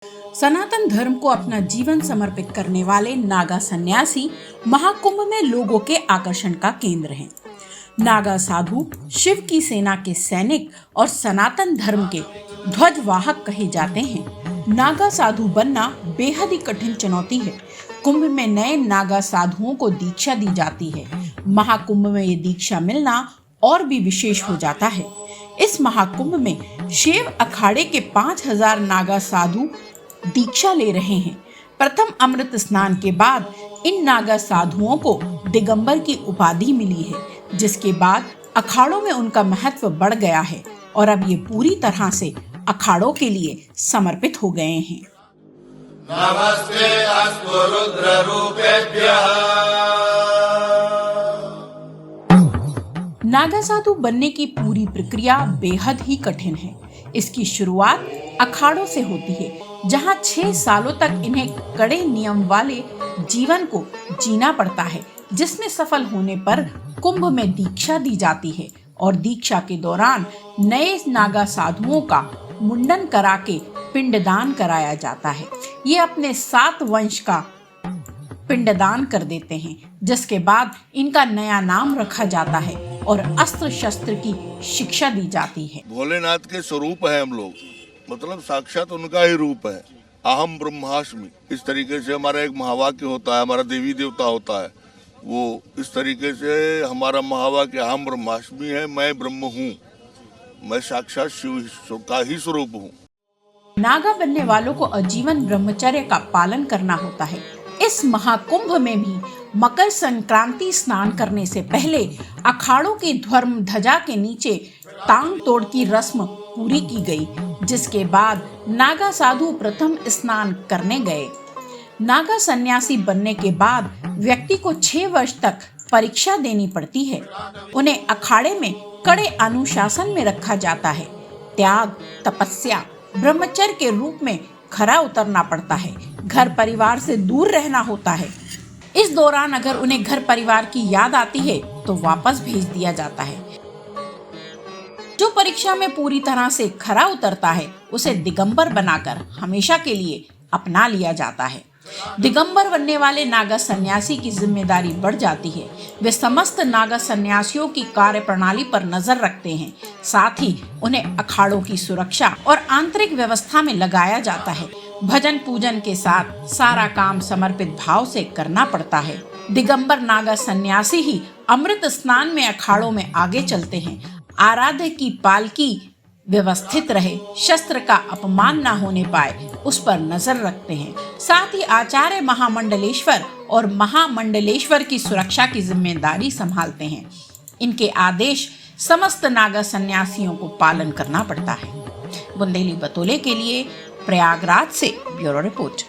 सनातन धर्म को अपना जीवन समर्पित करने वाले नागा सन्यासी महाकुंभ में लोगों के आकर्षण का केंद्र हैं। नागा साधु शिव की सेना के सैनिक और सनातन धर्म के ध्वजवाहक कहे जाते हैं। नागा साधु बनना बेहद ही कठिन चुनौती है। कुंभ में नए नागा साधुओं को दीक्षा दी जाती है। महाकुंभ में ये दीक्षा मिलना और भी विशेष हो जाता है। इस महाकुंभ में शिव अखाड़े के 5000 नागा साधु दीक्षा ले रहे हैं। प्रथम अमृत स्नान के बाद इन नागा साधुओं को दिगंबर की उपाधि मिली है, जिसके बाद अखाड़ों में उनका महत्व बढ़ गया है और अब ये पूरी तरह से अखाड़ों के लिए समर्पित हो गए हैं। नमस्ते अस्तु रुद्र रूपेभ्यः। नागा साधु बनने की पूरी प्रक्रिया बेहद ही कठिन है। इसकी शुरुआत अखाड़ों से होती है, जहां 6 सालों तक इन्हें कड़े नियम वाले जीवन को जीना पड़ता है, जिसमें सफल होने पर कुंभ में दीक्षा दी जाती है और दीक्षा के दौरान नए नागा साधुओं का मुंडन करा के पिंडदान कराया जाता है। ये अपने 7 वंश का पिंडदान कर देते हैं, जिसके बाद इनका नया नाम रखा जाता है और अस्त्र शस्त्र की शिक्षा दी जाती है। भोलेनाथ के स्वरूप है हम लोग, मतलब साक्षात उनका ही रूप है। अहम ब्रह्मास्मि, इस तरीके से हमारा एक महावाक्य होता है, हमारा देवी देवता होता है, वो इस तरीके से हमारा महावाक्य अहम ब्रह्मास्मि है। मैं ब्रह्म हूँ, मैं साक्षात शिव का ही स्वरूप हूँ। नागा बनने वालों को आजीवन ब्रह्मचर्य का पालन करना होता है। इस महाकुंभ में भी मकर संक्रांति स्नान करने से पहले अखाड़ों की धर्म ध्वजा के नीचे टांग तोड़ की रस्म पूरी की गई, जिसके बाद नागा साधु प्रथम स्नान करने गए। नागा सन्यासी बनने के बाद व्यक्ति को 6 वर्ष तक परीक्षा देनी पड़ती है। उन्हें अखाड़े में कड़े अनुशासन में रखा जाता है। त्याग, तपस्या, ब्रह्मचर्य के रूप में खरा उतरना पड़ता है। घर परिवार से दूर रहना होता है। इस दौरान अगर उन्हें घर परिवार की याद आती है तो वापस भेज दिया जाता है। जो परीक्षा में पूरी तरह से खरा उतरता है उसे दिगंबर बनाकर हमेशा के लिए अपना लिया जाता है। दिगंबर बनने वाले नागा सन्यासी की जिम्मेदारी बढ़ जाती है। वे समस्त नागा सन्यासियों की कार्य प्रणाली पर नजर रखते हैं। साथ ही उन्हें अखाड़ों की सुरक्षा और आंतरिक व्यवस्था में लगाया जाता है। भजन पूजन के साथ सारा काम समर्पित भाव से करना पड़ता है। दिगंबर नागा सन्यासी ही अमृत स्नान में अखाड़ों में आगे चलते हैं। आराध्य की पालकी व्यवस्थित रहे, शस्त्र का अपमान न होने पाए, उस पर नजर रखते हैं। साथ ही आचार्य महामंडलेश्वर और महामंडलेश्वर की सुरक्षा की जिम्मेदारी संभालते हैं। इनके आदेश समस्त नागा सन्यासियों को पालन करना पड़ता है। बुंदेली बतौले के लिए प्रयागराज से ब्यूरो रिपोर्ट।